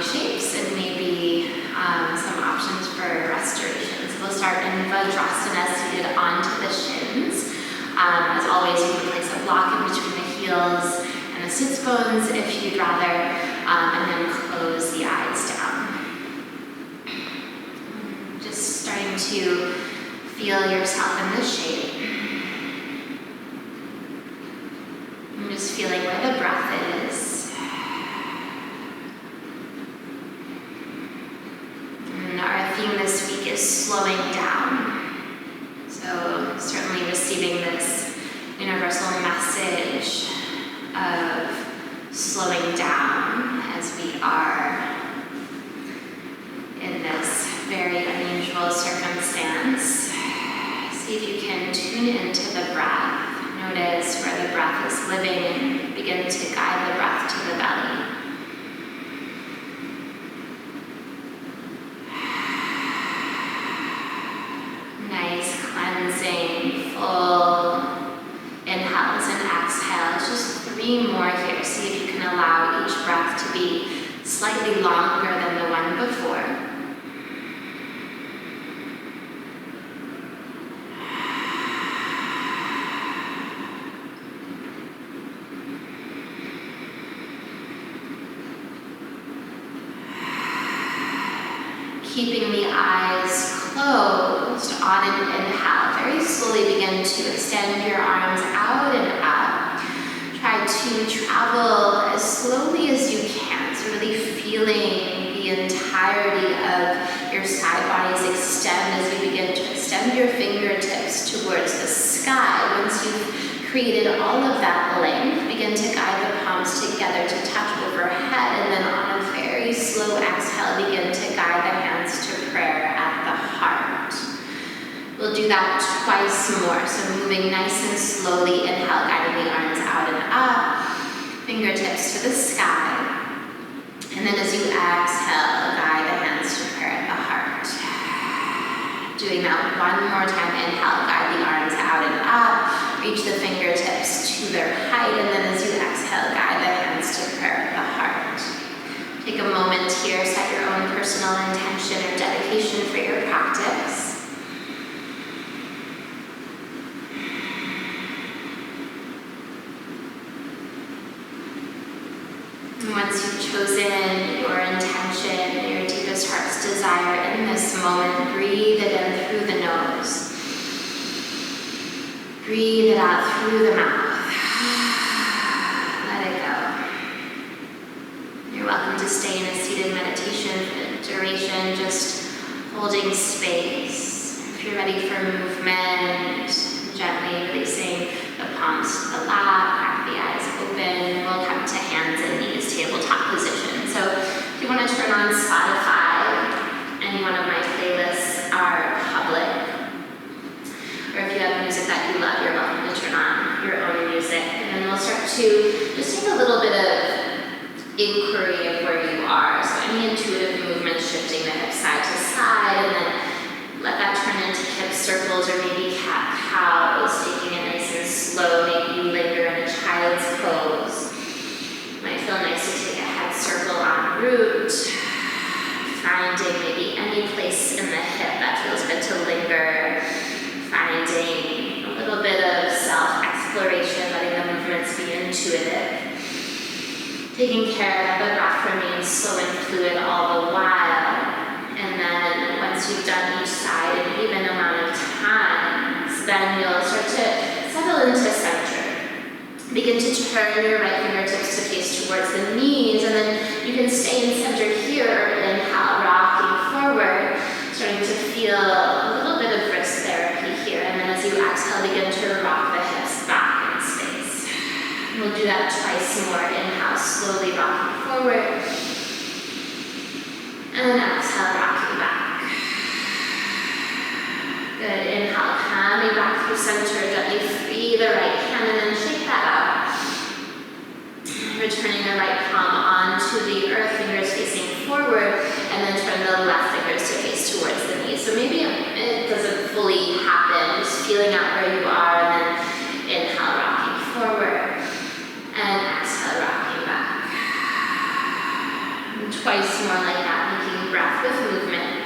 shapes and maybe some options for restoration. So we'll start in Vajrasana, seated onto the shins. As always, you can place a block in between the heels and the sits bones if you'd rather, and then close the eyes down. Just starting to feel yourself in this shape. And just feeling where the breath is. And our theme this week is slowing down. So certainly receiving this universal message of slowing down as we are in this very unusual circumstance. See if you can tune into the breath. Notice where the breath is living and begin to guide the breath to the belly. Nice cleansing, full inhales and exhales. Just 3 more here. See if you can allow each breath to be slightly longer than the one before. Keeping the eyes closed on an inhale. Very slowly begin to extend your arms out and up. Try to travel as slowly as you can. So really feeling the entirety of your side bodies extend as you begin to extend your fingertips towards the sky. Once you've created all of that length, begin to guide the palms together to touch overhead, and then on a very slow exhale, begin to guide the hands to prayer at the heart. We'll do that twice more. So moving nice and slowly, inhale, guiding the arms out and up, fingertips to the sky. And then as you exhale, guide the hands to prayer at the heart. Doing that one more time, inhale, guide the arms out and up, reach the fingertips to their height, and then as you exhale, guide the hands to prayer at the heart. Take a moment here, set your own personal intention or dedication for your practice. And once you've chosen your intention, your deepest heart's desire in this moment, breathe it in through the nose. Breathe it out through the mouth. Let it go. You're welcome to stay in a seated meditation for the duration, just holding space. If you're ready for movement, gently releasing the palms to the lap, crack the eyes open. We'll come to hands and knees, tabletop position. So if you want to turn on Spotify, any one of my playlists are public. Or if you have music that you love, you're welcome to turn on your own music. And then we'll start to just take a little bit of inquiry of where you are. So any intuitive movement, shifting the hips side to side, and then let that turn into hip circles or maybe cat-cows, taking it nice and slow. Maybe you linger in a child's pose. Might feel nice to take a head circle en route. Finding maybe any place in the hip that feels good to linger. Finding a little bit of self-exploration, letting the movements be intuitive. Taking care that the breath remains slow and fluid all the while. And then once you've done each side an even amount of times, then you'll start to settle into center. Begin to turn your right fingertips to face towards the knees, and then you can stay in center here. Inhale, rocking forward, starting to feel a little bit of wrist therapy here. And then as you exhale, begin to rock the hips back in space. We'll do that twice more. Inhale, slowly rocking forward. And exhale, rocking back. Good. Inhale, coming back through center. Gently free the right hand and then shake that out. Returning the right palm onto the earth, fingers facing forward, and then turn the left fingers to face towards the knees. So maybe it doesn't fully happen, just feeling out where you are, and then inhale, rocking forward, and exhale, rocking back. And twice more like that, making breath with movement.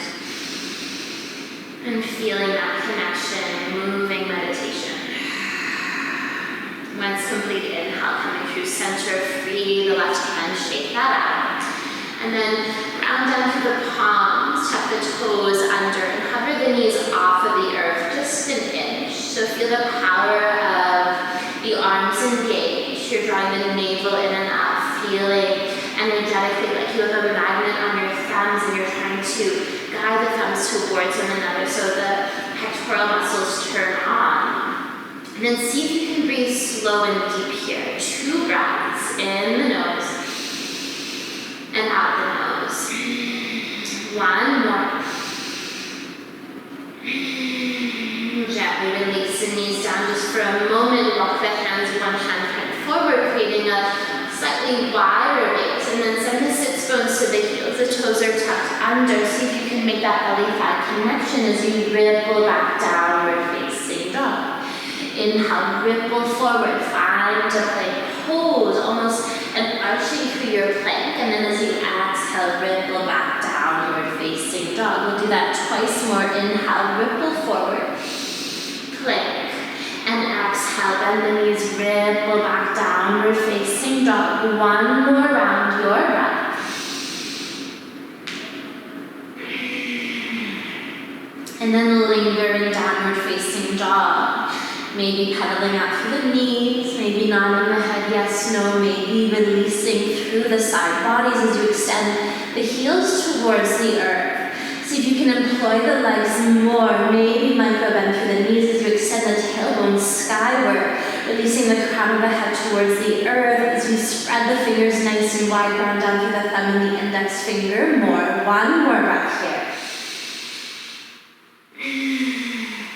And feeling that connection, moving meditation. Once complete, inhale, coming through center, free the left hand, shake that out. And then ground down through the palms, tuck the toes under, and hover the knees off of the earth, just an inch. So feel the power of the arms engaged. You're drawing the navel in and out, feeling energetically like you have a magnet on your thumbs and you're trying to guide the thumbs towards one another so the pectoral muscles turn on. And then see if you can breathe slow and deep here. 2 breaths in the nose and out the nose. 1 more. Gently release the knees down just for a moment. Walk the hands, one hand front forward, creating a slightly wider base. And then send the sits bones to the heels. The toes are tucked under. See if you can make that belly fat connection as you ripple back downward facing dog. Inhale, ripple forward, find a plank pose, almost an arching through your plank. And then as you exhale, ripple back downward facing dog. We'll do that twice more. Inhale, ripple forward, plank. And exhale, bend the knees, ripple back downward facing dog. 1 more round, your breath. And then linger in downward facing dog. Maybe pedaling out through the knees, maybe nodding the head yes, no, maybe releasing through the side bodies as you extend the heels towards the earth. See if you can employ the legs more, maybe micro bend through the knees as you extend the tailbone skyward, releasing the crown of the head towards the earth as you spread the fingers nice and wide, ground down through the thumb and the index finger more. 1 more breath here.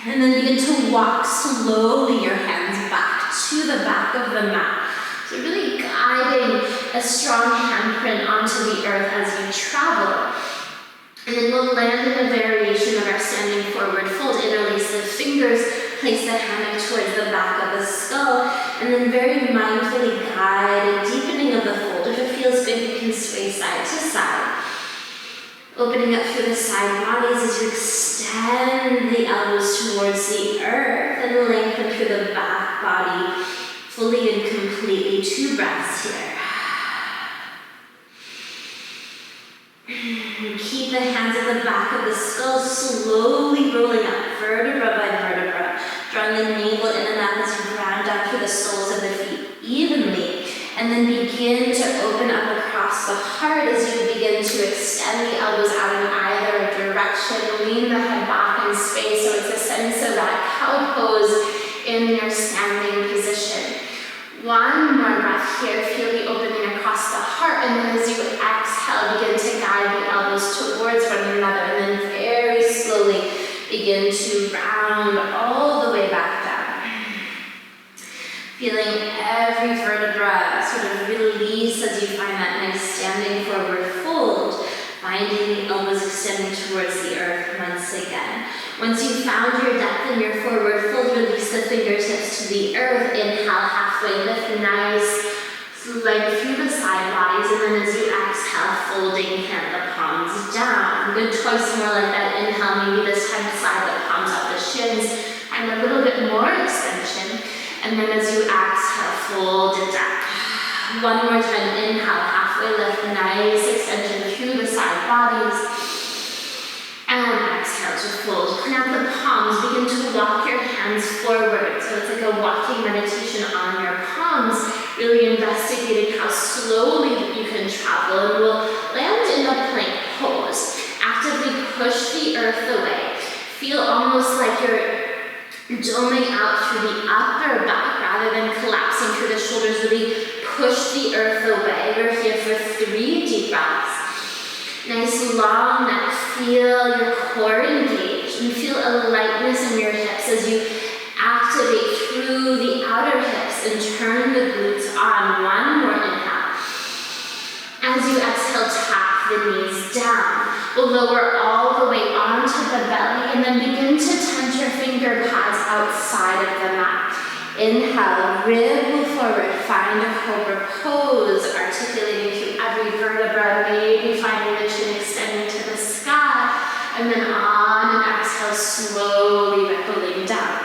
And then begin to walk slowly your hands back to the back of the mat. So really guiding a strong handprint onto the earth as you travel. And then we'll land in a variation of our standing forward fold. Interlace the fingers, place the hammock towards the back of the skull, and then very mindfully guide a deepening of the fold. If it feels good, you can sway side to side. Opening up through the side bodies as you extend the elbows towards the earth and lengthen through the back body fully and completely. 2 breaths here. Keep the hands at the back of the skull, slowly rolling up vertebra by vertebra, drawing the navel in and out as you round down through the soles of the feet evenly. And then begin to open up across the heart as you begin to extend the elbows out in either direction. Lean the head back in space so it's a sense of that cow pose in your standing position. 1 more breath here. Feel the opening across the heart. And then as you exhale, begin to guide the elbows towards one another. And then very slowly begin to round all the way back down. Feeling every vertebra sort of release as you find that nice standing forward fold. Finding the elbows extending towards the earth once again. Once you've found your depth in your forward fold, release the fingertips to the earth. Inhale, halfway lift, nice length through the side bodies. And then as you exhale, folding hand the palms down. Good, twice more like that. Inhale, maybe this time slide the palms up the shins. And a little bit more extension. And then as you exhale, fold it down. 1 more time, inhale, halfway lift, nice extension through the side bodies. And exhale to fold. Plant the palms, begin to walk your hands forward. So it's like a walking meditation on your palms, really investigating how slowly you can travel. And we'll land in a plank pose. Actively push the earth away. Feel almost like you're doming out through the upper back rather than collapsing through the shoulders. Really push the earth away. We're here for 3 deep breaths. Nice long neck. Feel your core engaged and feel a lightness in your hips as you activate through the outer hips and turn the glutes on. 1 more inhale. As you exhale, tap the knees down. We'll lower all the way onto the belly and then begin to tent your finger pads outside of the mat. Inhale, ripple forward, find a cobra pose, articulating through every every vertebra, maybe finding the chin extending to the sky, and then on and exhale, slowly rippling down.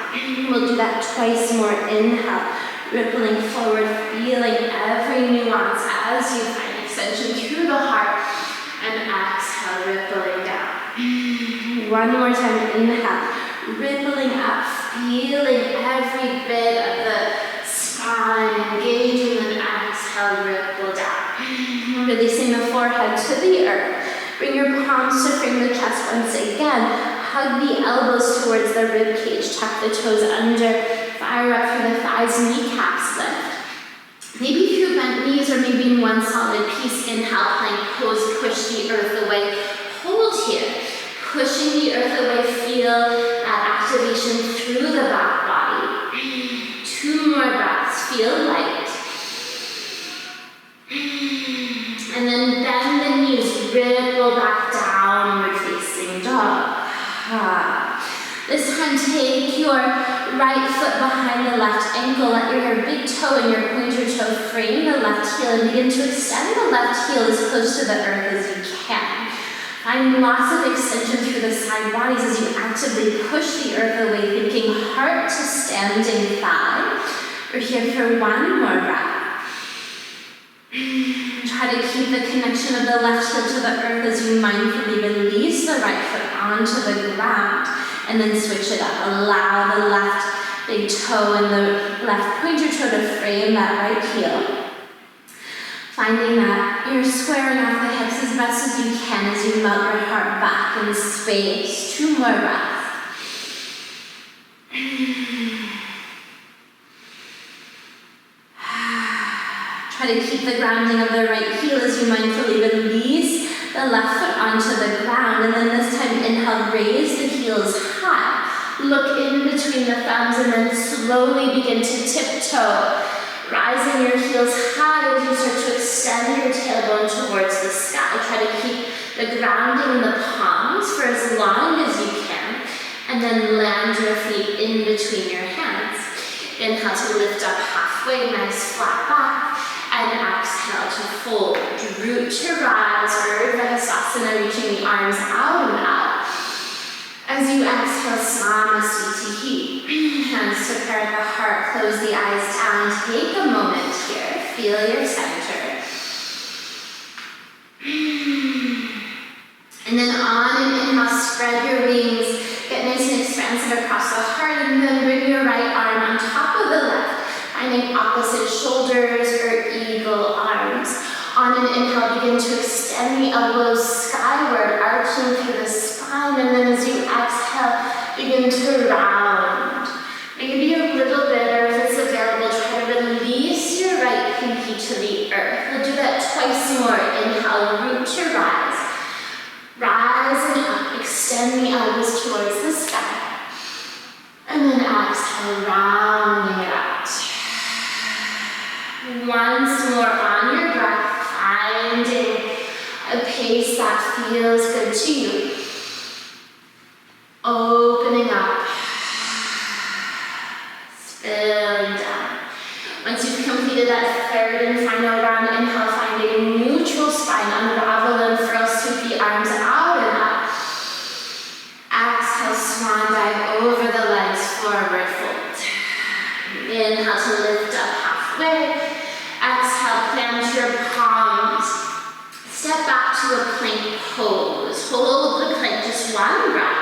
We'll do that twice more. Inhale, rippling forward, feeling every nuance as you find extension through the heart, and exhale, rippling down. One more time. Inhale, rippling up, feeling every bit of the spine engaging, and exhale, ripple down. Releasing the forehead to the earth. Bring your palms to frame the chest once again. Hug the elbows towards the rib cage. Tuck the toes under. Fire up through the thighs, kneecaps lift. Maybe through bent knees or maybe in one solid piece. Inhale, plank pose, push the earth away. Hold here. Pushing the earth away, feel that activation through the back body. 2 more breaths, feel light. And then bend the knees, ripple back downward facing dog. This time take your right foot behind the left ankle, let your big toe and your pointer toe frame the left heel and begin to extend the left heel as close to the earth as you can. Find lots of extension through the side bodies as you actively push the earth away, thinking heart to standing thigh. We're here for 1 more breath. Try to keep the connection of the left heel to the earth as you mindfully release the right foot onto the ground, and then switch it up. Allow the left big toe and the left pointer toe to frame that right heel. Finding that you're squaring off the hips as best as you can as you melt your heart back in space. 2 more breaths. Try to keep the grounding of the right heel as you mindfully release the left foot onto the ground. And then this time, inhale, raise the heels high. Look in between the thumbs and then slowly begin to tiptoe. Rising your heels high as you start to extend your tailbone towards the sky. Try to keep the grounding in the palms for as long as you can. And then land your feet in between your hands. Inhale to lift up halfway, nice flat back. And exhale to fold. Root to rise, Urdhva Hastasana, reaching the arms out and out. As you exhale, Samasthiti. Hands to prayer at the heart, close the eyes down. Take a moment here, feel your center. And then on an inhale, spread your wings, get nice and expansive across the heart, and then bring your right arm on top of the left, finding opposite shoulders or eagle arms. On an inhale, begin to extend the elbows skyward, arching through the spine, and then as you exhale, begin to round. Maybe a little bit, or if it's available, try to release your right pinky to the earth. We'll do that twice more. Inhale, root to rise. Rise and up, extend the elbows towards the sky. And then exhale, rounding it out. Once more on your breath, finding a pace that feels good to you. Opening up, spilling down. Once you've completed that third and final round, inhale, finding neutral spine, unravel and furl, sweep the arms out and up. Exhale, swan dive over the legs, forward fold. Inhale to lift up halfway. Exhale, plant your palms. Step back to a plank pose. Hold the plank, just 1 breath.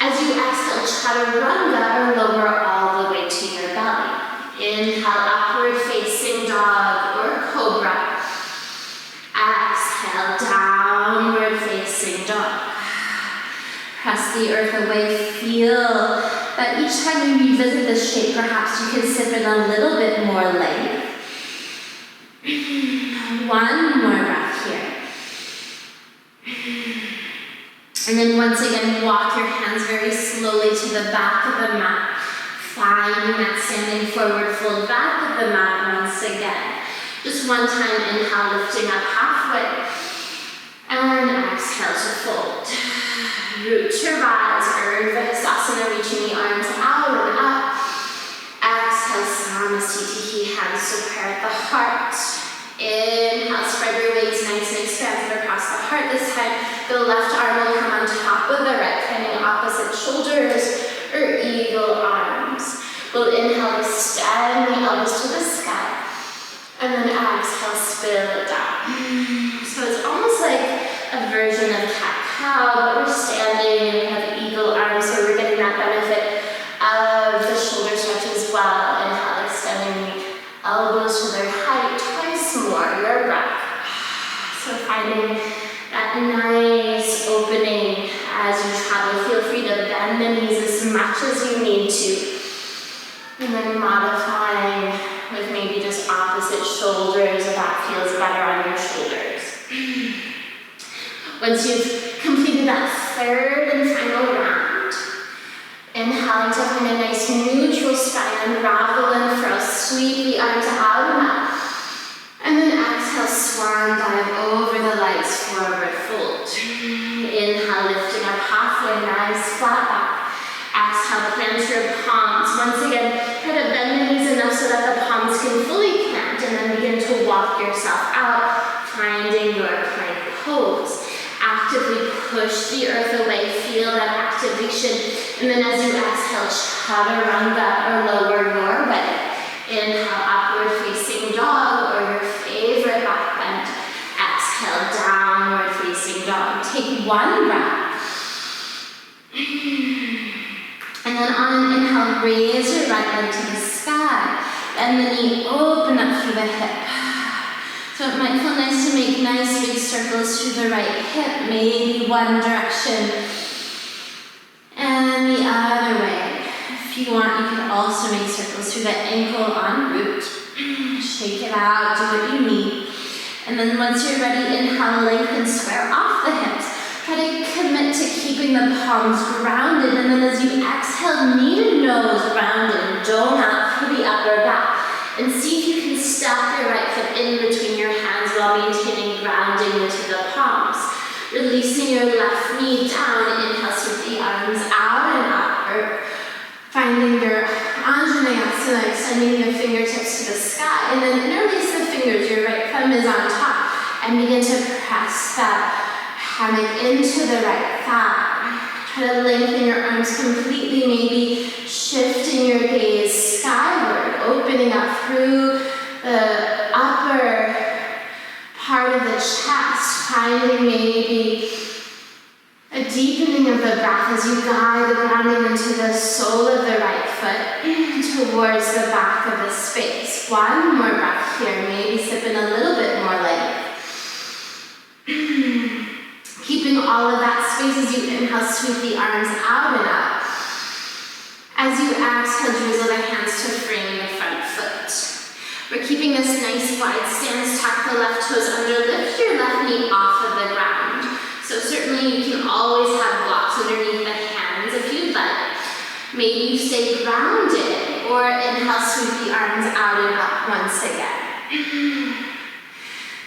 As you exhale, chaturanga, or lower all the way to your belly. Inhale, upward facing dog or cobra. Exhale, downward facing dog. Press the earth away. Feel that each time you revisit this shape, perhaps you can sip in a little bit more length. 1 more breath here. And then once again, walk your hands very slowly to the back of the mat. Finding that standing forward fold back of the mat once again. Just 1 time, inhale, lifting up halfway. And exhale to fold. Root to rise, Urdhva Hastasana, reaching the arms out and up. Exhale, Samasthiti, hands to prayer at the heart. Inhale, spread your heart this time. The left arm will come on top of the right, finding opposite shoulders or eagle arms. We'll inhale, extend the elbows to the sky. And then exhale, spill it down. So it's almost like a version of cat-cow, but we're standing and we have eagle arms, so we're getting that benefit of the shoulder stretch as well. Inhale, extending the elbows to their height, twice more, your breath. So finding that nice opening as you travel. Feel free to bend the knees as much as you need to. And then modifying with maybe just opposite shoulders if that feels better on your shoulders. Once you've completed that third and final round, inhaling to find a nice neutral spine, unravel and furl, sweep the arms out and up. And then exhale, swan dive over the legs, forward fold. Inhale, lifting up halfway, nice flat back. Exhale, plant your palms. Once again, try to bend the knees enough so that the palms can fully plant, and then begin to walk yourself out, finding your plank pose. Actively push the earth away, feel that activation, and then as you exhale, chaturanga or lower your way. Inhale, upward facing dog or your favorite back bend. Exhale, downward facing dog. Take one breath. And then on an inhale, raise your right leg to the sky. Bend the knee, open up through the hip. So it might feel nice to make nice big circles through the right hip, maybe one direction. And the other way. If you want, you can also make circles through the ankle en route. Shake it out, do what you need. And then once you're ready, inhale, lengthen, square off the hips. Try to commit to keeping the palms grounded, and then as you exhale, knee to nose, rounded, dome out through the upper back. And see if you can step your right foot in between your hands while maintaining grounding into the palms. Releasing your left knee down, inhale, sweep the arms out and up. Finding your Anjaneyasana, extending your fingertips to the sky, and then interlace the fingers, your right thumb is on top, and begin to press that hammock into the right thigh. Try to lengthen your arms completely, maybe shifting your gaze skyward, opening up through the upper part of the chest, finding maybe a deepening of the breath as you guide the grounding into the sole of the right foot towards the back of the space. One more breath here, maybe sip in a little bit more length. Keeping all of that space as you inhale, sweep the arms out and up. As you exhale, drizzle the hands to frame the front foot. We're keeping this nice wide stance, tuck the left toes under, lift your left knee off of the ground. So certainly you can always have blocks underneath the hands if you'd like. Maybe you stay grounded, or inhale, sweep the arms out and up once again.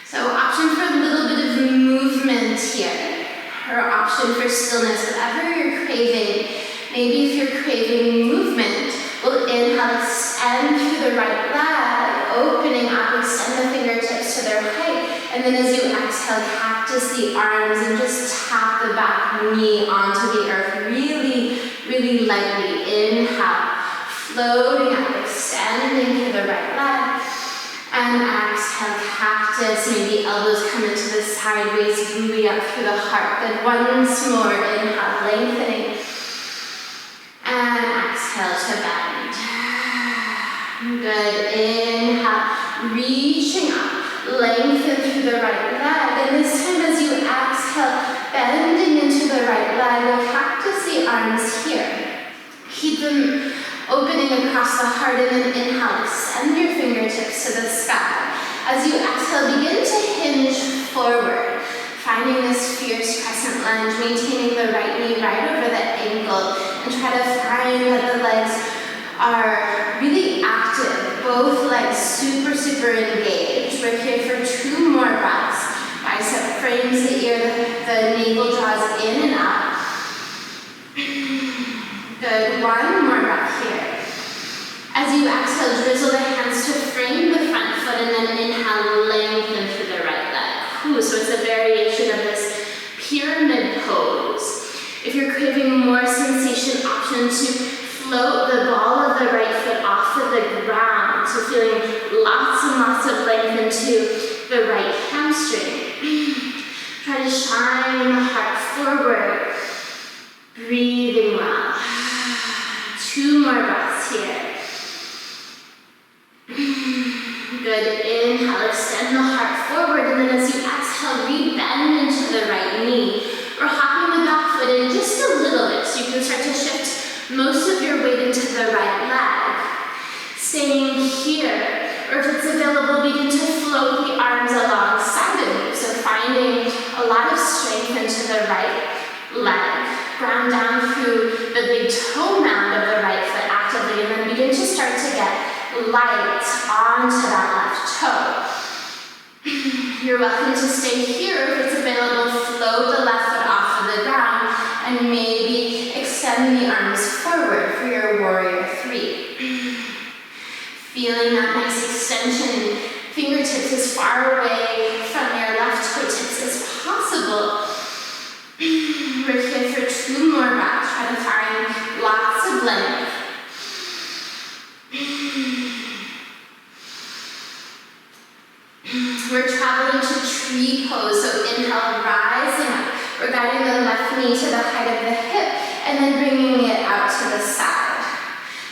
So option for a little bit of movement here, or option for stillness, whatever you're craving. Maybe if you're craving movement, we'll inhale, extend through the right leg, opening up, extend the fingertips to their height, and then as you exhale, cactus the arms and just tap the back knee onto the earth really, really lightly. Inhale, floating up, extending through the right leg. And exhale, cactus, maybe elbows come into the sideways, buoy up through the heart. Then once more, inhale, lengthening. And exhale to bend. Good, inhale, reaching up, lengthen through the right leg. And this time as you exhale, bending into the right leg, we'll cactus the arms here. Keep them opening across the heart, and then inhale, extend your fingertips to the sky. As you exhale, begin to hinge forward, finding this fierce crescent lunge, maintaining the right knee right over the ankle, and try to find that the legs are really active, both legs super, super engaged. We're here for 2 more breaths. Bicep frames the ear, the navel draws in and up. Good, 1 more breath here. As you exhale, drizzle the hands to frame the front foot, and then inhale, lengthen through the right leg. So it's a variation of this pyramid pose. If you're craving more sensation, option to float the ball of the right foot off of the ground. So feeling lots and lots of length into the right hamstring. Try to shine the heart forward. Breathing well. 2 more breaths here. Good. Inhale, extend the heart forward, and then as you exhale, re-bend into the right knee. We're hopping the back foot in just a little bit, so you can start to shift most of your weight into the right leg. Staying here, or if it's available, begin to float the arms alongside of you. So finding a lot of strength into the right leg. Ground down through the big toe mound of the right foot actively, and then begin to start to get light onto that left toe. You're welcome to stay here if it's available. Float the left foot off of the ground and maybe extend the arms forward for your warrior 3. Feeling that nice extension, fingertips as far away from your left toe tips as possible. We're here for 2 more breaths. Try to find lots of length. We're traveling to tree pose, so inhale, rising up. We're guiding the left knee to the height of the hip and then bringing it out to the side.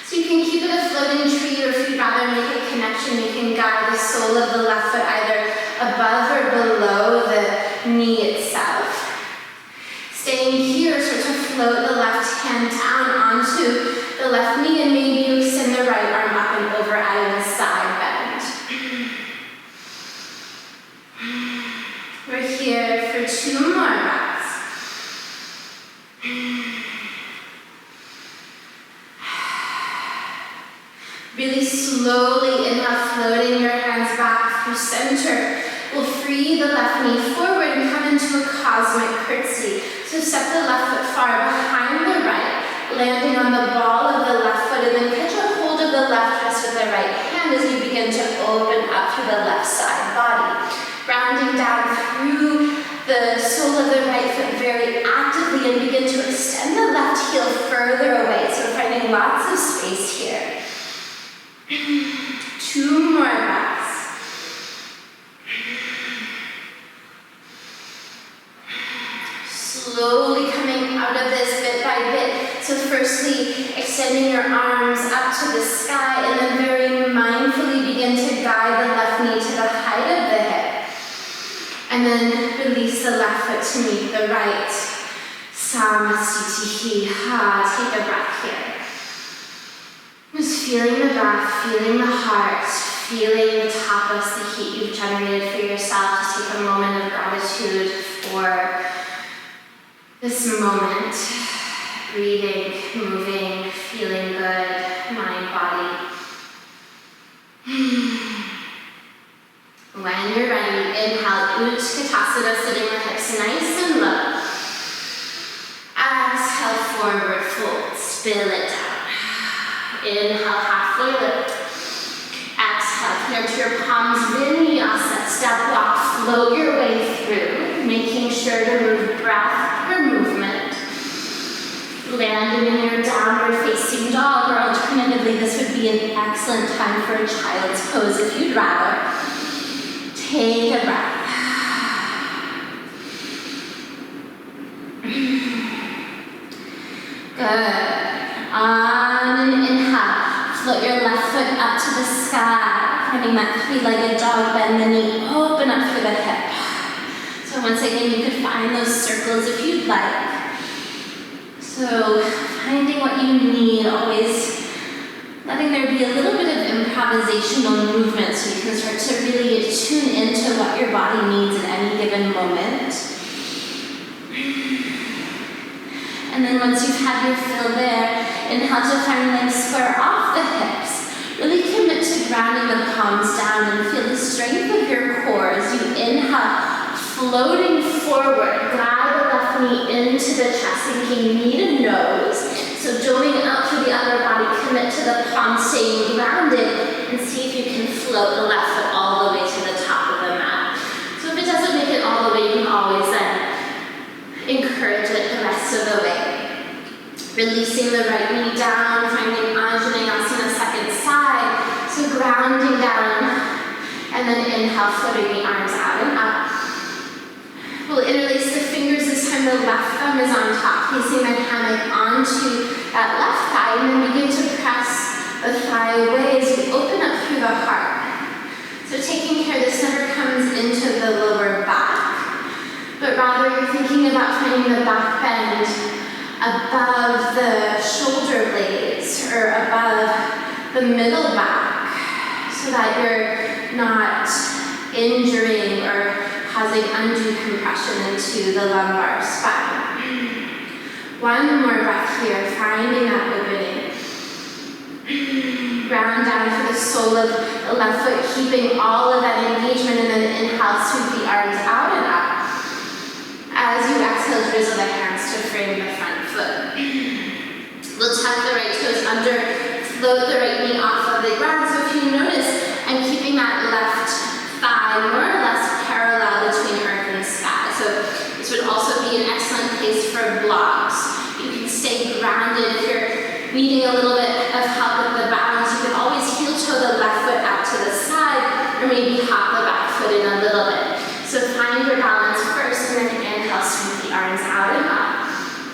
So you can keep it a floating tree, or if you'd rather make a connection, you can guide the sole of the left foot either above or below the knee itself. Staying here, start to float the left hand down onto the left knee, and maybe you extend the right arm up and over, adding a side bend. We're here for 2 more breaths. Really slowly inhale, floating your hands back through center. We'll free the left knee forward and come into a cosmic curtsy. So step the left foot far behind the right, landing on the ball of the left foot, and then catch a hold of the left wrist with the right hand as you begin to open up through the left side body. Rounding down through the sole of the right foot very actively, and begin to extend the left heel further away. So we're finding lots of space here. 2 more breaths. Slowly coming out of this bit by bit. So firstly, extending your arms up to the sky, and then very mindfully begin to guide the left knee to the height of the hip. And then release the left foot to meet the right. Samastitihi. Take a breath here. Just feeling the breath, feeling the heart, feeling the tapas, the heat you've generated for yourself. Just take a moment of gratitude for this moment. Breathing, moving, feeling good, mind, body. When you're ready, inhale, Utkatasana, sitting the hips nice and low. Exhale, forward fold, spill it down. Inhale, halfway lift. Exhale, clear to your palms, vinyasa, step walk, float your way through, making sure to move breath per movement. Landing in your downward facing dog, or alternatively, this would be an excellent time for a child's pose if you'd rather. Take a breath. Good. On an inhale, float your left foot up to the sky, finding that 3-legged dog, bend the knee, open up through the hip. So once again, you could find those circles if you'd like. So finding what you need, always letting there be a little bit of improvisational movement so you can start to really tune into what your body needs at any given moment. And then once you've had your fill there, inhale to find legs square off the hips. Really commit to grounding the palms down and feel the strength of your core as you inhale, floating forward. Glide the left knee into the chest, sinking knee to nose. So doming out through the upper body, commit to the palms staying grounded, and see if you can float the left foot all the way to the top of the mat. So if it doesn't make it all the way, you can always then Releasing the right knee down, finding Anjaneyasana second side. So grounding down, and then inhale, floating the arms out and up. We'll interlace the fingers. This time the left thumb is on top, placing the hammock onto that left thigh, and then begin to press the thigh away as we open up through the heart. So taking care this never comes into the lower back, but rather you're thinking about finding the back bend above the shoulder blades or above the middle back, so that you're not injuring or causing undue compression into the lumbar spine. One more breath here, finding that opening. Ground down for the sole of the left foot, keeping all of that engagement, and then inhale, sweep the arms out and up. As you exhale, drizzle the hands to frame the front foot. We'll tuck the right toes under, float the right knee off of the ground. So if you notice, I'm keeping that left thigh more or less parallel between earth and sky. So this would also be an excellent place for blocks. You can stay grounded. If you're needing a little bit of help with the balance, you can always heel toe the left foot out to the side, or maybe hop the back foot in a little bit. So find your balance first, and then inhale, sweep the arms out and up.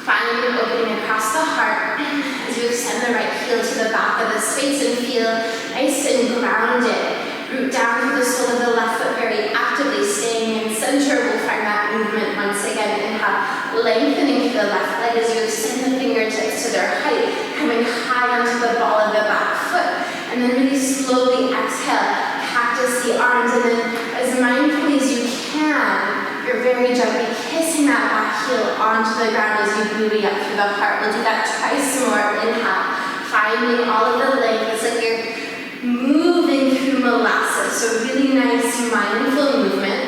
Finding an opening across the heart as you extend the right heel to the back of the space and feel nice and grounded. Root down through the sole of the left foot very actively, staying in center. We'll find that movement once again. Inhale, lengthening through the left leg as you extend the fingertips to their height, coming high onto the ball of the back foot. And then really slowly exhale, cactus the arms, and then as mindfully as you can, you're very gently kissing that back heel onto the ground as you buoy up through the heart. We'll do that twice more. Inhale, finding all of the length. It's like you're moving through molasses, so really nice mindful movement.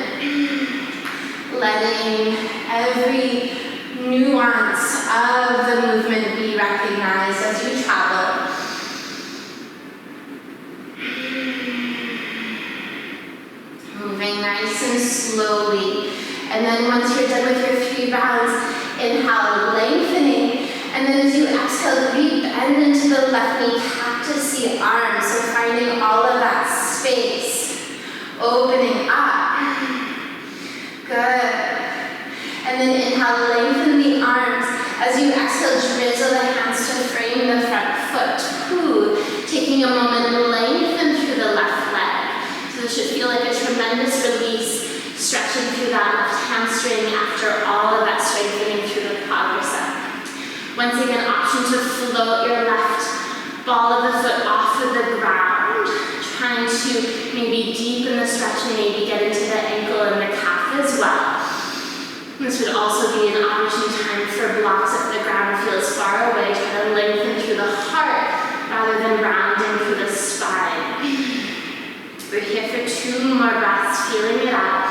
Letting every nuance of the movement be recognized as you travel. Moving nice and slowly. And then once you're done with your 3 rounds, inhale, lengthening. And then as you exhale, bend into the left knee, cactus the arms. So finding all of that space, opening up. Good. And then inhale, lengthen the arms. As you exhale, drizzle the hands to frame the front foot. Taking a moment, lengthen through the left leg. So this should feel like a tremendous release, stretching through that left hamstring after all of that strengthening through the quadricep. Once again, option to float your left ball of the foot off of the ground, trying to maybe deepen the stretch and maybe get into the ankle and the calf as well. This would also be an opportune time for blocks if the ground feels far away. Try to lengthen through the heart rather than rounding through the spine. We're here for 2 more breaths, feeling it out.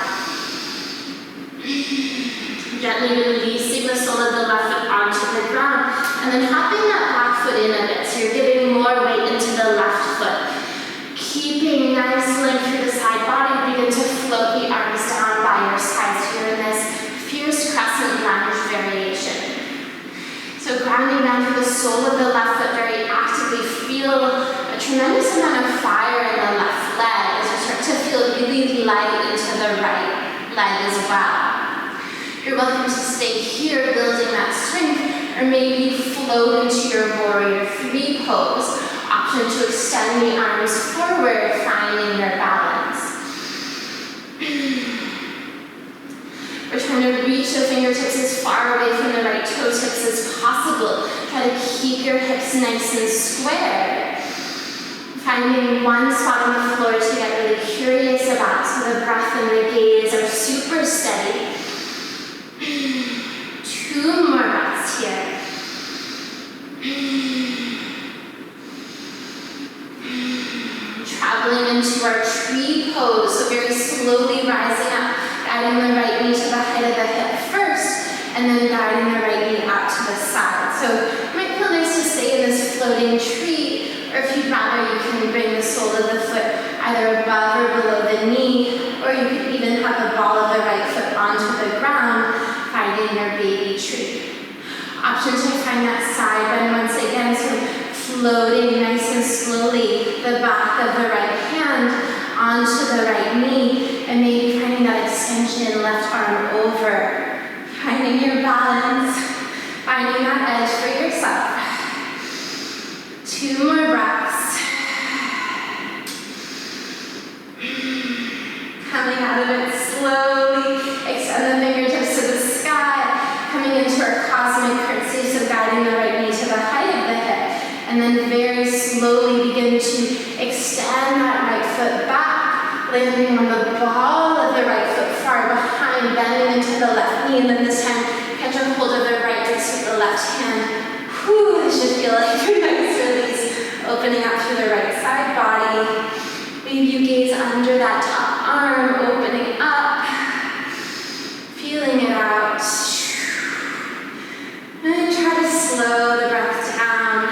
Gently releasing the sole of the left foot onto the ground, and then hopping that back foot in a bit. So you're giving more weight into the left foot. Keeping nice length through the side body, begin to float the arms down by your sides here in this fierce crescent lunge variation. So grounding down through the sole of the left foot very actively. Feel a tremendous amount of fire in the left leg as you start to feel really light into the right leg as well. You're welcome to stay here, building that strength, or maybe float into your warrior 3 pose. Option to extend the arms forward, finding your balance. We're trying to reach the fingertips as far away from the right toe tips as possible. Try to keep your hips nice and square. Finding one spot on the floor to get really curious about, so the breath and the gaze are super steady. 2 more breaths here. Traveling into our tree pose, so very slowly rising up, guiding the right knee to the height of the hip first, and then guiding the right knee out to the side. So it might feel nice to stay in this floating tree, or if you'd rather, you can bring the sole of the foot either above or below the knee, or you could even have the ball of the right foot onto the ground, finding your baby tree. Option to find that side bend once again, so floating nice and slowly the back of the right hand onto the right knee, and maybe finding that extension, left arm over, finding your balance, finding that edge for yourself. 2 more breaths. Coming out of it slowly, extend the fingertips to the sky, coming into our cosmic curtsy, so guiding the right knee to the height of the hip, and then very slowly begin to extend that right foot back, landing on the ball of the right foot far behind, bending into the left knee, and then this time catch a hold of the right wrist with the left hand. Whew, this should feel like a nice release, opening up through the right side body. Maybe you gaze under that top arm, opening up, feeling it out. And try to slow the breath down.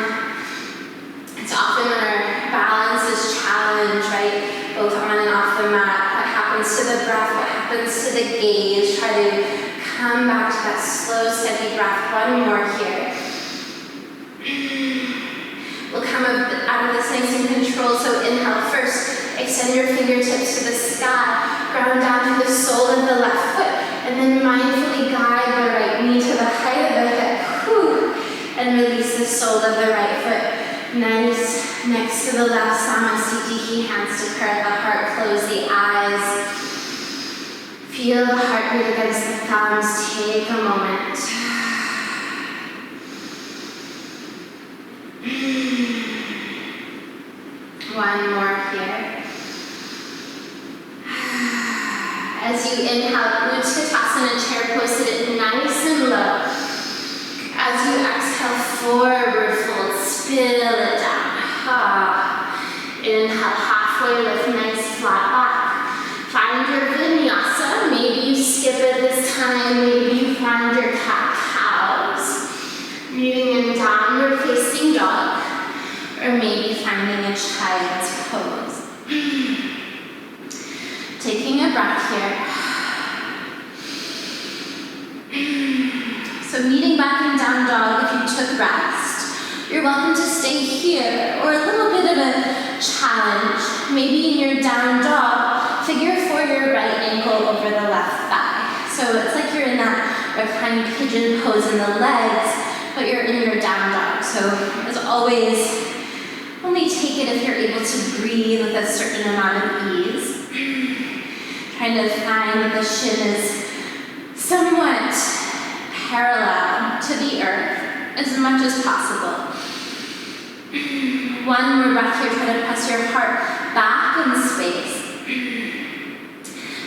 It's often when our balance is challenged, right? Both on and off the mat. What happens to the breath? What happens to the gaze? Try to come back to that slow, steady breath. 1 more here. We'll come out of this nice and control. So inhale first. Extend your fingertips to the sky. Ground down through the sole of the left foot. And then mindfully guide the right knee to the height of the hip. Whew. And release the sole of the right foot. Nice. Next to the left, Samasthiti, hands to curl the heart, close the eyes. Feel the heartbeat against the thumbs. Take a moment. One more here. As you inhale, Utkatasana, chair pose, sit it nice and low. As you exhale, forward fold, spill it down. Inhale, halfway lift, nice flat back. Find your vinyasa. Maybe you skip it this time. Maybe you find your cat-cows. Moving in downward facing dog. Or maybe finding a child's pose. Taking a breath here. So meeting back in down dog, if you took rest, you're welcome to stay here, or a little bit of a challenge. Maybe in your down dog, figure for your right ankle over the left thigh. So it's like you're in that reclined pigeon pose in the legs, but you're in your down dog. So as always, only take it if you're able to breathe with a certain amount of ease. Trying to find that the shin is somewhat parallel to the earth as much as possible. 1 more breath here. Try to press your heart back in space.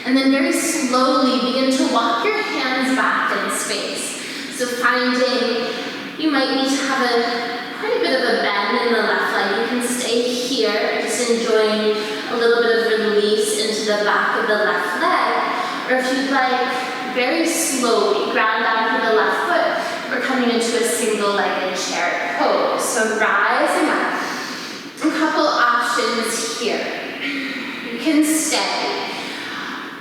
And then very slowly begin to walk your hands back in space. So finding you might need to have quite a bit of a bend in the left leg. You can stay here, just enjoying a little bit of release into the back of the left leg. Or if you'd like, very slowly ground down through the left foot. We're coming into a single-legged chair pose. So rising up. A couple options here. You can stay.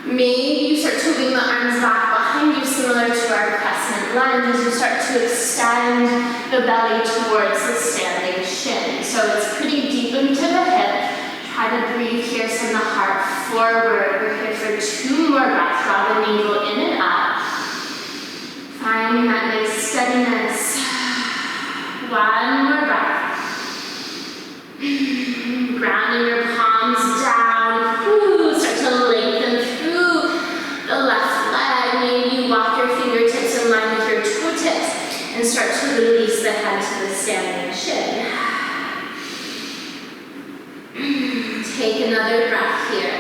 Maybe you start to wing the arms back behind you, similar to our crescent lunge, as you start to extend the belly towards the standing shin. So it's pretty deep into the hip. Try to breathe here, send the heart forward. We're here for 2 more breaths. Draw the navel in and up. Finding that nice steadiness. 1 more breath. Grounding your palms down. Ooh, start to lengthen through the left leg. Maybe you walk your fingertips in line with your toe tips and start to release the head to the standing shin. Take another breath here.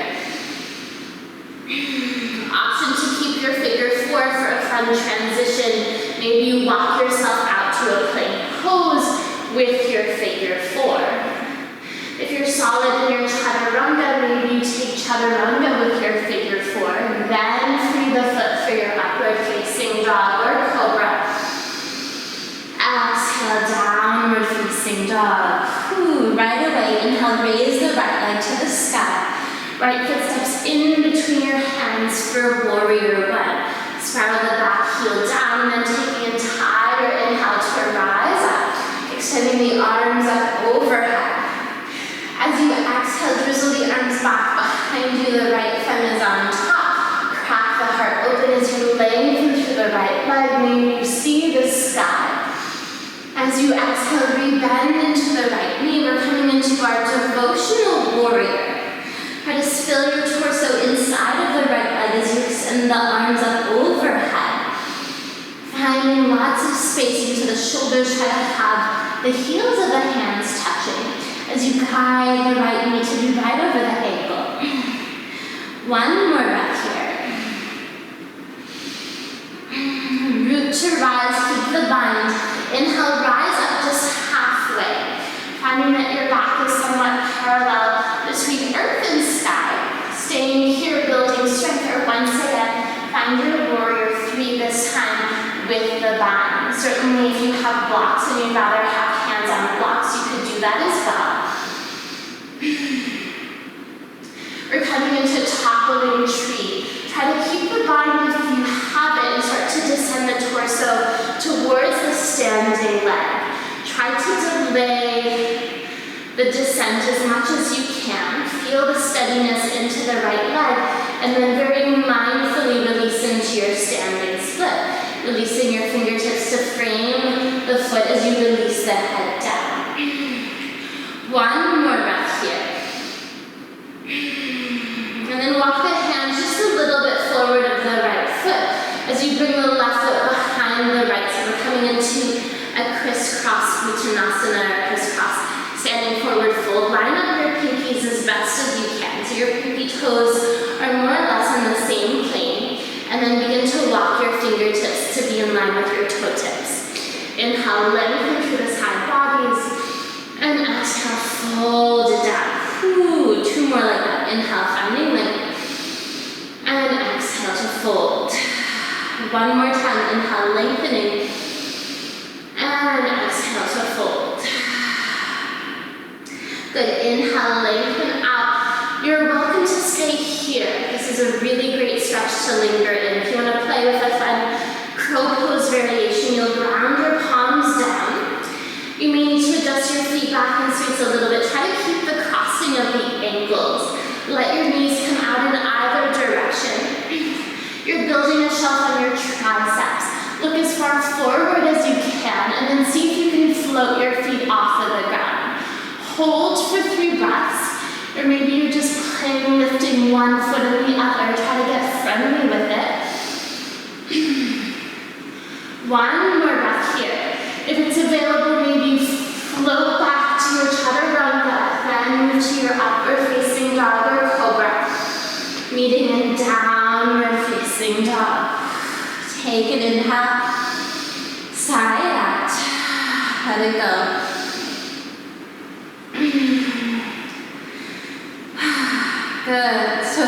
Option to keep your figure 4 for a fun transition. Maybe you walk yourself out to a plank pose with your figure 4. If you're solid in your chaturanga, maybe you take chaturanga with your figure 4. Then free the foot for your upward facing dog or cobra. Exhale, downward facing dog. Ooh, right away, inhale, raise the right leg to the sky. Right foot steps in between your hands for warrior 1. Spiral the back heel down, and then take the entire inhale and do the right thumb is on top. Crack the heart open as you lengthen through the right leg. Maybe you see the sky. As you exhale, rebend into the right knee. We're coming into our devotional warrior. Try to spill your torso inside of the right leg as you extend the arms up overhead. Finding lots of space into the shoulders. Try to have the heels of the hands touching as you guide the right knee to be right over the ankle. One more breath here. Root to rise, keep the bind. Inhale, rise up just halfway. Finding that your back is somewhat parallel between earth and sky. Staying here, building strength, or once again, find your warrior 3 this time with the bind. Certainly if you have blocks and you'd rather have hands on blocks, you could do that as well. We're coming into toppling tree. Try to keep the bind if you have it and start to descend the torso towards the standing leg. Try to delay the descent as much as you can. Feel the steadiness into the right leg and then very mindfully release into your standing split. Releasing your fingertips to frame the foot as you release the head down. One more breath here. And then walk the hands just a little bit forward of the right foot as you bring the left foot behind the right. So we're coming into a crisscross Uttanasana, or crisscross. Standing forward fold. Line up your pinkies as best as you can. So your pinky toes are more or less on the same plane. And then begin to walk your fingertips to be in line with your toe tips. Inhale, lengthen through the side bodies. And exhale, fold it down. Ooh, 2 more like that. Inhale, finding length. And exhale to fold. One more time. Inhale, lengthening. And exhale to fold. Good. Inhale, lengthen out. You're welcome to stay here. This is a really great stretch to linger in. If you want to play with a fun crow pose variation, you'll ground your palms down. You may need to adjust your feet back in space a little bit. Try to keep the crossing of the ankles. Let your knees come out in either direction. You're building a shelf on your triceps. Look as far forward as you can and then see if you can float your feet off of the ground. Hold for 3 breaths. Or maybe you're just playing lifting one foot and the other. Try to get friendly with it. One more breath here. If it's available, maybe float back to your chaturanga, then move to your upward facing dog or cobra. Meeting in downward facing dog. Take an inhale, sigh it out, let it go. Good, so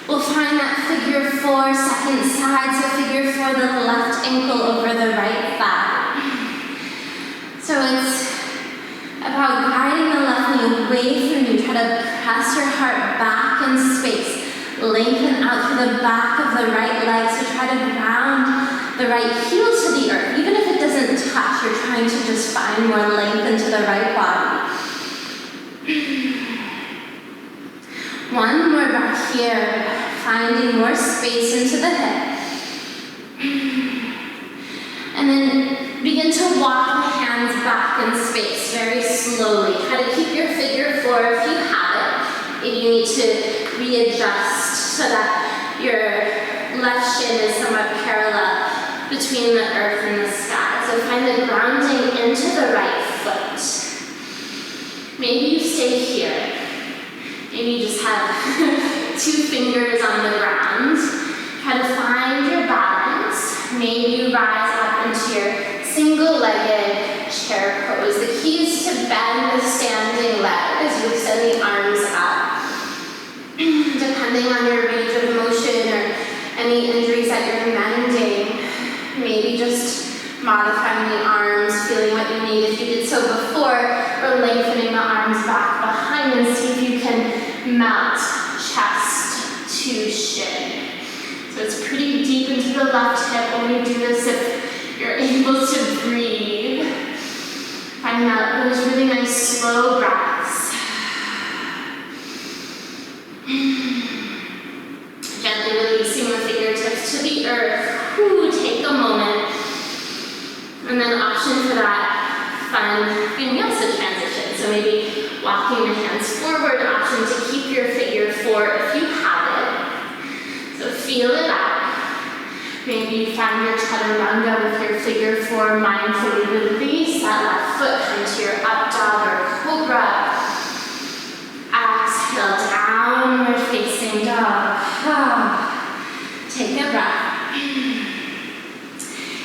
we'll find that figure 4, second side, so figure 4, the left ankle over the right thigh. So it's about guiding the left knee away from you. Try to press your heart back in space. Lengthen out through the back of the right leg. So try to ground the right heel to the earth. Even if it doesn't touch, you're trying to just find more length into the right body. One more breath here. Finding more space into the hip. And then begin to walk the hands back in space very slowly. Try to keep your figure 4 if you have it. If you need to readjust so that your left shin is somewhat parallel between the earth and the sky. So find the grounding into the right foot. Maybe you stay here. Maybe you just have 2 fingers on the ground. Try to find your balance. Maybe you rise up into your single-legged chair pose. The key is to bend the standing leg as you extend the arms up. Depending on your range of motion or any injuries that you're mending, maybe just modifying the arms, feeling what you need. If you did so before, or lengthening the arms back behind and see if you can melt chest to shin. So it's pretty deep into the left hip. Only do this if you're able to breathe. Find out those really nice slow breaths. Take a moment. And then option for that fun vinyasa transition. So maybe walking your hands forward, option to keep your figure four if you have it. So feel it out. Maybe you find your chaturanga with your figure four, mindfully release that left foot into your up dog or cobra. Exhale, downward facing dog. Take a breath.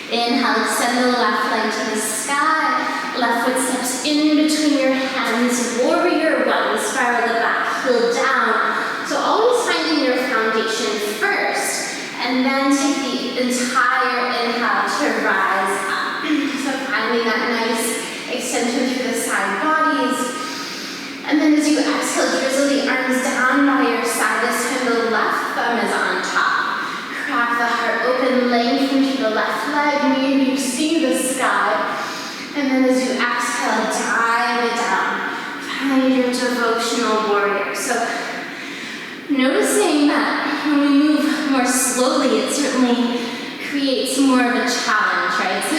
Inhale, extend the left leg to the sky. Left foot steps in between your hands. Warrior one, spiral the back heel down. So always finding your foundation first. And then take the entire inhale to rise up. So finding that nice extension through the side bodies. And then as you exhale, drizzle the arms down by your side. This time the left thumb is on top. Crack the heart open, lengthen through the left leg. Maybe you see the sky. And then as you exhale, dive it down. Find your devotional warrior. So noticing that when we move more slowly, it certainly creates more of a challenge, right? So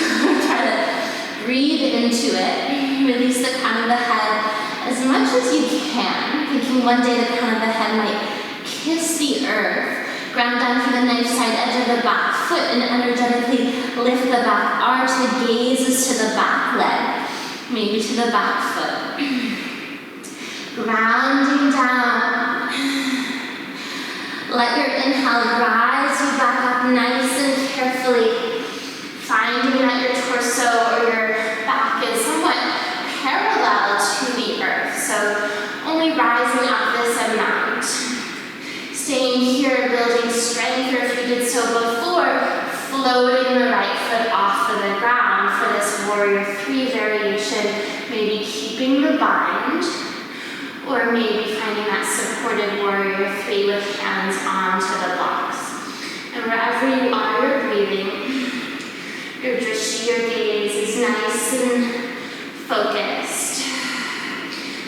try to breathe into it. Release the crown of the head as much as you can. Thinking one day the crown of the head might kiss the earth. Ground down through the knife side edge of the back foot and energetically lift the back arch. The gaze is to the back leg, maybe to the back foot. Grounding down. Let your inhale rise you back up nice and carefully. Finding that your torso or your back is somewhat parallel to the earth. So only rising up this amount. Staying here, building strength, or if you did so before, floating the right foot off of the ground for this warrior three variation, maybe keeping the bind, or maybe finding that supported warrior three with hands onto the blocks. And wherever you are, you're breathing. Your drishti, your gaze is nice and focused.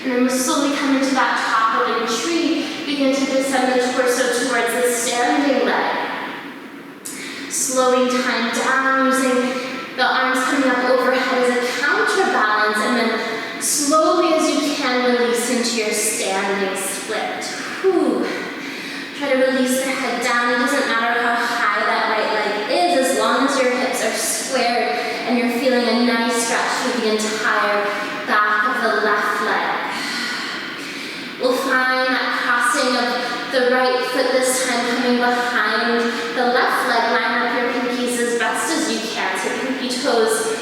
And then we'll slowly come into that toppling tree. Begin to descend the torso towards the standing leg. Slowing time down, using the arms coming up overhead as a counterbalance, and then slowly as you can release into your standing split. Try to release the head down. It doesn't matter how high that right leg is, as long as your hips are squared and you're feeling a nice stretch through the entire back of the left leg. We'll find that crossing of the right foot this time coming behind the left leg. Line up your pinkies as best as you can. So pinky toes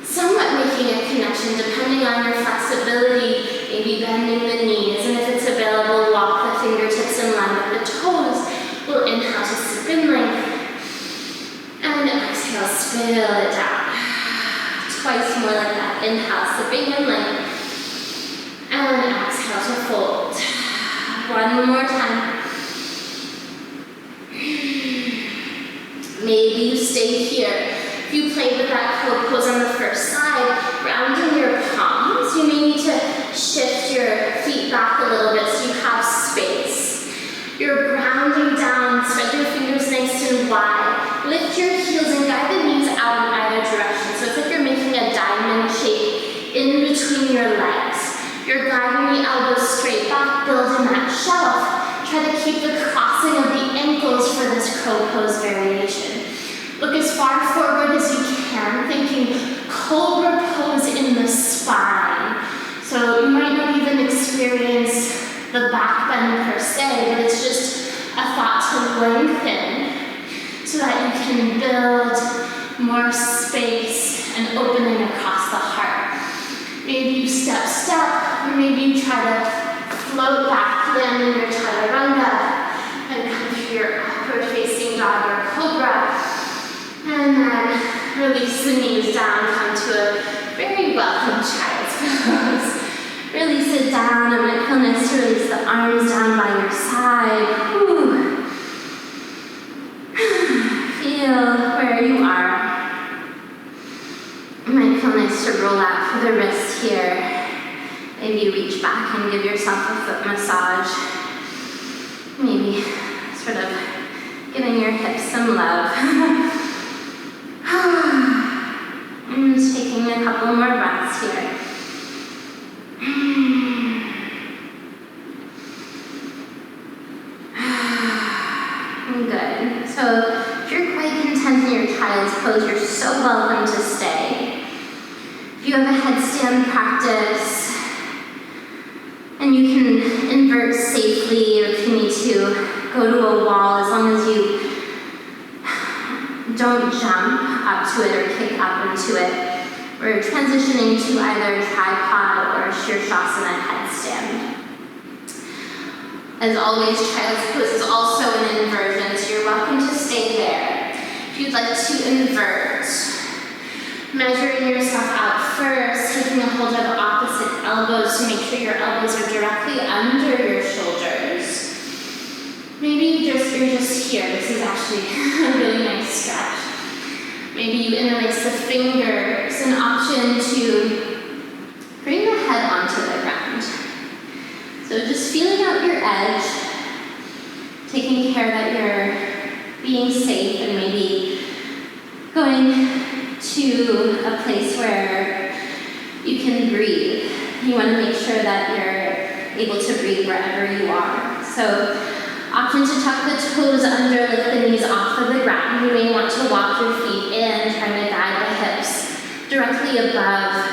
somewhat making a connection depending on your flexibility. Maybe bending the knees. And if it's available, walk the fingertips in line with the toes. We'll inhale to sip length. And exhale, spill it down. Twice more like that. Inhale, sipping in length. And exhale to fold. One more time. Maybe you stay here. If you played with that cold pose on the first side, grounding your palms, you may need to shift your feet back a little bit so you have space. You're grounding down, spread your fingers nice and wide. Lift your heels and guide the knees out in either direction. So it's like you're making a diamond shape in between your legs. You're guiding the elbows straight back, building that shelf. Try to keep the crossing of the ankles for this crow pose variation. Look as far forward as you can, thinking cobra pose in the spine. So you might not even experience the back bend per se, but it's just a thought to lengthen so that you can build more space and opening across the heart. Maybe you step, or maybe you try to float back, land in your chaturanga, and come through your upward facing dog or cobra. And then release the knees down, come to a very welcome child's pose. Release it down, and it feels nice to release the arms down by your side. Feel where you are. It might feel nice to roll out for the wrist here. Maybe reach back and give yourself a foot massage. Maybe sort of giving your hips some love. taking a couple more breaths here. Good. So if you're quite content in your child's pose, you're so welcome to stay. If you have a headstand practice, and you can invert safely, or if you need to go to a wall, as long as you don't jump up to it or kick up into it. We're transitioning to either tripod or Shirshasana headstand. As always, child's pose is also an inversion, so you're welcome to stay there. If you'd like to invert, measuring yourself out first, taking a hold of opposite elbows to make sure your elbows are directly under your shoulders. Maybe you're just here. This is actually a really nice stretch. Maybe you interlace the fingers, an option to bring the head onto the ground. So just feeling out your edge, taking care that you're being safe, and maybe going to a place where you can breathe. You want to make sure that you're able to breathe wherever you are. So option to tuck the toes under, lift the knees off of the ground. You may want to walk your feet in, trying to guide the hips directly above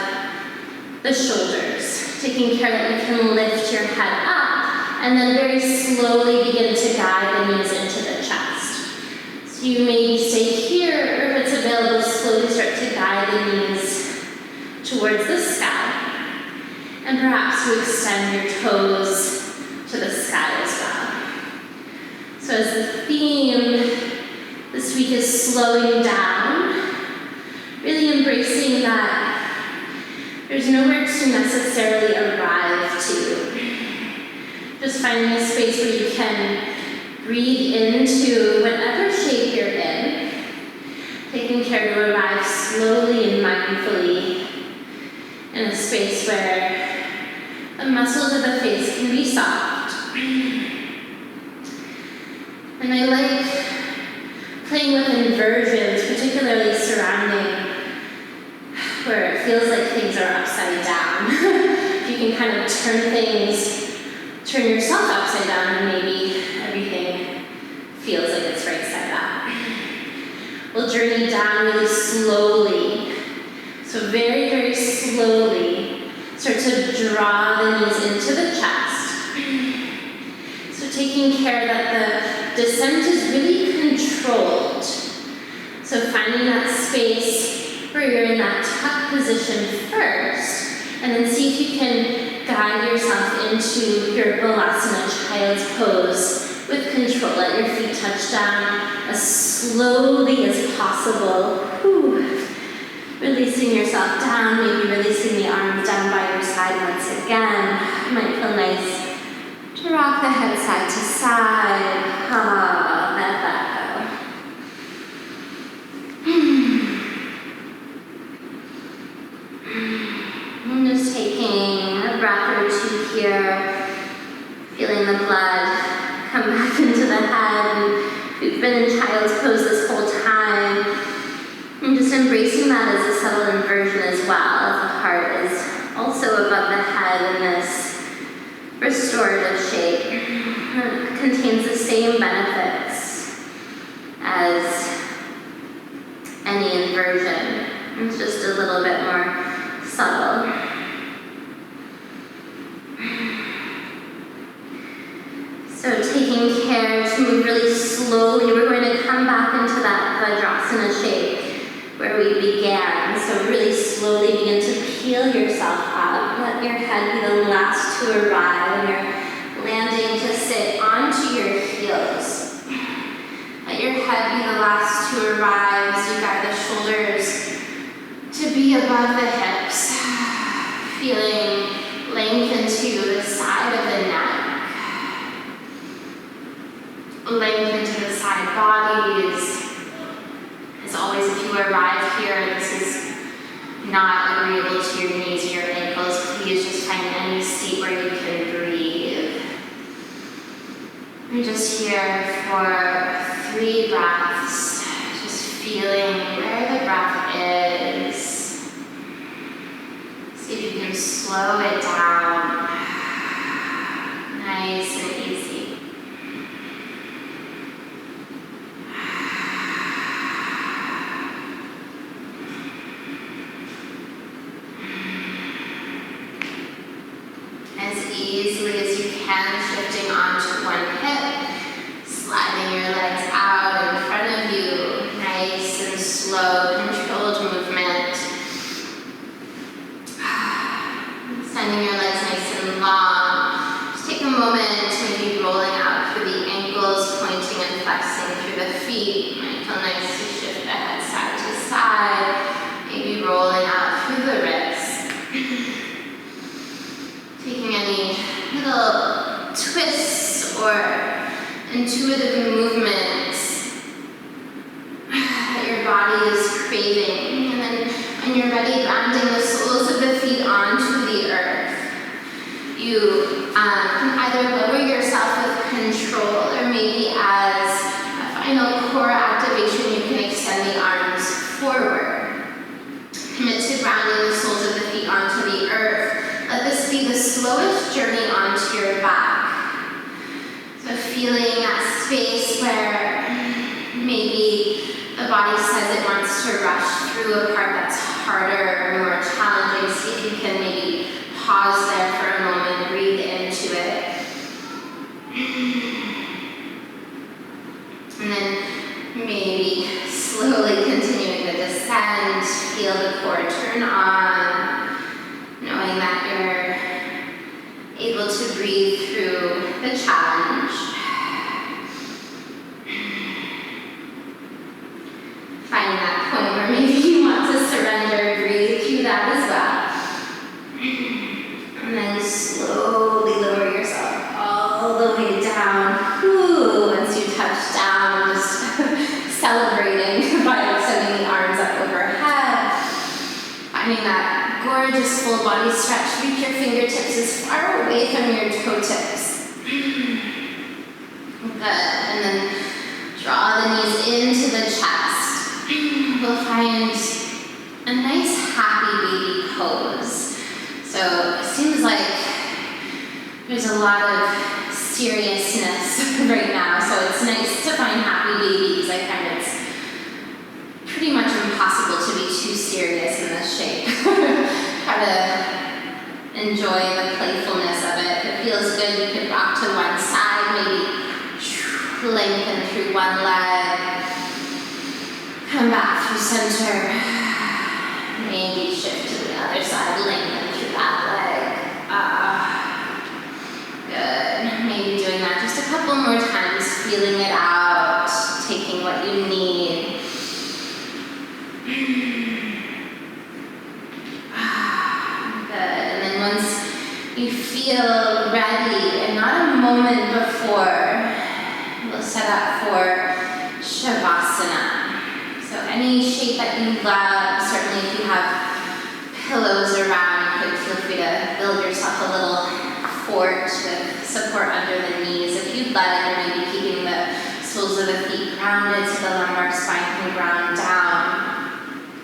the shoulders, taking care that you can lift your head up, and then very slowly begin to guide the knees into the chest. So you may stay here, or if it's available, slowly start to guide the knees towards the sky. And perhaps you extend your toes to the sky as well. So as the theme this week is slowing down, really embracing that there's nowhere to necessarily arrive to. Just finding a space where you can breathe into whatever shape you're in, taking care to arrive slowly and mindfully in a space where the muscles of the face can be soft. And I like playing with inversions, particularly surrounding where it feels like things are upside down. If you can kind of turn yourself upside down, and maybe everything feels like it's right side up. We'll journey down really slowly. So very, very slowly, start to draw the knees into the chest. So taking care that the descent is really controlled. So finding that space where you're in that tuck position first, and then see if you can guide yourself into your Balasana child's pose with control. Let your feet touch down as slowly as possible. Whew. Releasing yourself down, maybe releasing the arms down by your side once again. It might feel nice to rock the head side to side. Let that go. I'm just taking a breath or two here, feeling the blood come back into the head. And we've been in child's pose this whole time. And just embracing that as a subtle inversion as well. The heart is also above the head in this restorative shape. It contains the same benefits as any inversion. It's just a little bit more subtle. So taking care to move really slowly, we're going to come back into that Vajrasana shape where we began. So really slowly begin to peel yourself up. Let your head be the last to arrive, and you're landing to sit onto your heels. Let your head be the last to arrive as you guide the shoulders to be above the hips. Feeling lengthen to the side of the neck. Lengthen to the side bodies. As always, if you arrive here, this is not agreeable to your knees or your ankles, please just find any seat where you can breathe. I'm just here for 3 breaths, just feeling where the breath is. can slow it down. Nice and easy. As easily as you can, shifting onto one hip, sliding your legs out in front of you. Nice and slow, controlled movement. Extending your legs nice and long. Just take a moment, maybe rolling out through the ankles, pointing and flexing through the feet. Might feel nice to shift the head side to side. Maybe rolling out through the wrists. Taking any little twists or intuitive movements that your body is craving. And then when you're ready, grounding the soles of the feet onto the earth. You can either lower yourself with control, or maybe as a final core activation, you can extend the arms forward. Commit to grounding the soles of the feet onto the earth. Let this be the slowest journey onto your back. So feeling that space where maybe the body says it wants to rush through a part that's harder or more challenging. See if you can maybe pause there for a moment, breathe into it. And then maybe slowly continuing the descent, feel the core turn on, knowing that you're able to breathe through the challenge. Finding that point where maybe you want to surrender, breathe through that as well. And then slowly lower yourself all the way down. Ooh, once you touch down, just celebrating by extending the arms up overhead. Finding that gorgeous full body stretch. Reach your fingertips as far away from your toe tips. Good. And then draw the knees into the chest. We'll find a nice happy baby pose. So it seems like there's a lot of seriousness right now. So it's nice to find happy babies. I find it's pretty much impossible to be too serious in this shape. Try to enjoy the playfulness of it. If it feels good, you could rock to one side, maybe lengthen through one leg, come back through center, maybe shift to the other side, lengthen through that leg. Good. Maybe doing that just a couple more times, feeling it out, taking what you need. Good. And then once you feel ready, and not a moment before, we'll set up for Shavasana. So any shape that you love, certainly if you have pillows around, you could feel free to build yourself a little fort with support under the knees. If you'd like, or maybe keeping the soles of the feet grounded so the lumbar spine can ground down.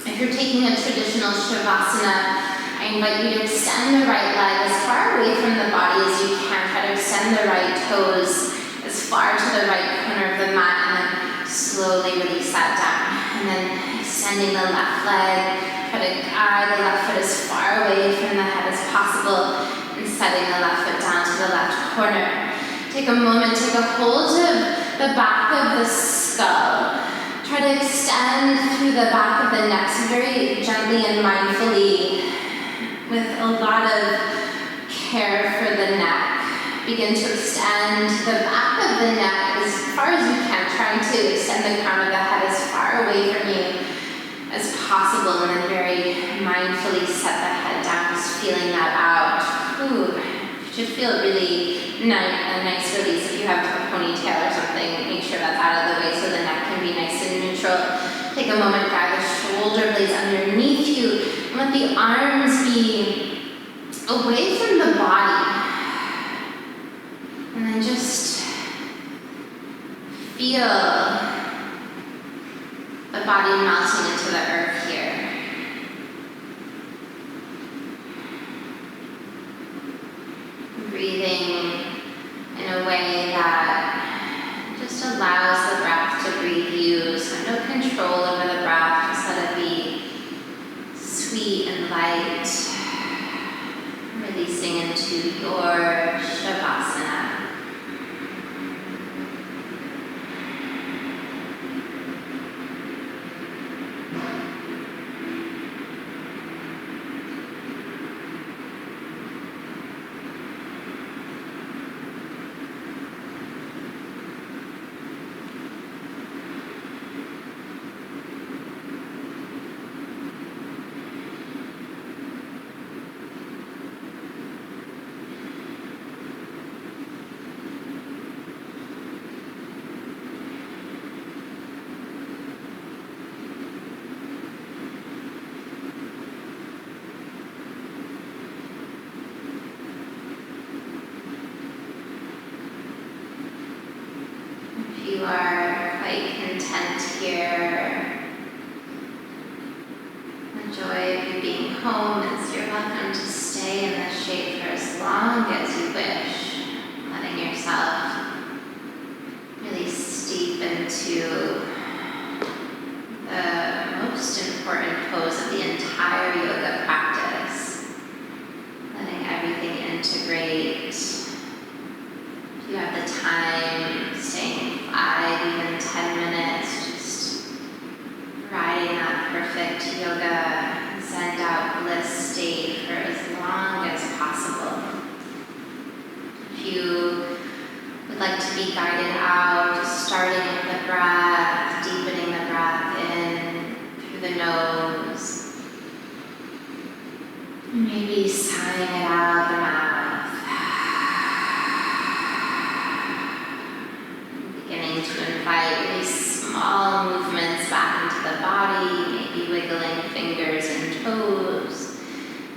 If you're taking a traditional Shavasana, I invite you to extend the right leg as far away from the body as you can. Try to extend the right toes as far to the right corner of the mat, and then slowly release that down. And then extending the left leg, try to guide the left foot as far away from the head as possible, and setting the left foot down to the left corner. Take a moment, take a hold of the back of the skull. Try to extend through the back of the neck, so very gently and mindfully, with a lot of care for the neck. Begin to extend the back of the neck as far as you can, trying to extend the crown of the head as far away from you as possible, and then very mindfully set the head down, just feeling that out. Ooh, you should feel really a nice release. If you have a ponytail or something, make sure that's out of the way so the neck can be nice and neutral. Take a moment, guide the shoulder blades underneath you, and let the arms be away from the body. And then just feel the body melting into the earth here. breathing in a way that just allows the breath to breathe you. So no control over the breath, just let it be sweet and light, releasing into your Shavasana. You are quite content here. The joy of you being home is you're welcome to stay in this shape for as long as you wish, letting yourself really steep into the most important pose of the entire yoga practice, letting everything integrate. If you have the time, staying 5, even 10 minutes, just riding that perfect yoga, zen out bliss state for as long as possible. If you would like to be guided out, just starting with the breath, deepening the breath in through the nose, maybe sighing it out the mouth. To invite really small movements back into the body, maybe wiggling fingers and toes,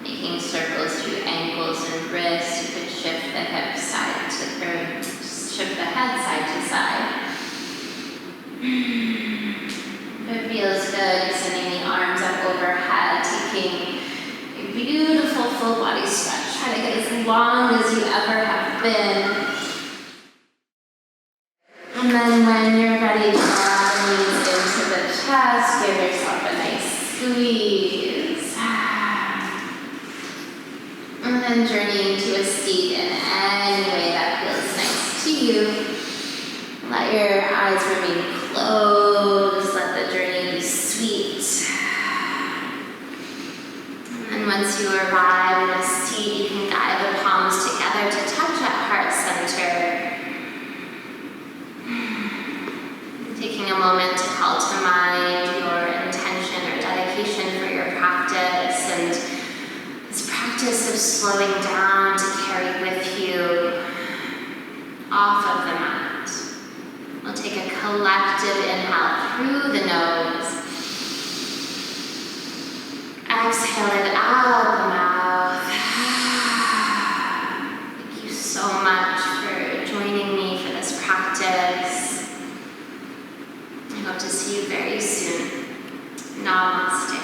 making circles through ankles and wrists. You could shift the hip side to, or shift the head side to side. If it feels good, sending the arms up overhead, taking a beautiful full body stretch. Try to get as long as you ever have been. And then when you're ready to draw the knees into the chest, give yourself a nice squeeze. And then journeying to a seat in any way that feels nice to you. Let your eyes remain closed. Let the journey be sweet. And once you arrive in a seat, you can guide the palms together to touch at heart center. Taking a moment to call to mind your intention or dedication for your practice, and this practice of slowing down to carry with you off of the mat. We'll take a collective inhale through the nose. Exhale it out the mouth. Thank you so much for joining me for this practice. I hope to see you very soon. Namaste.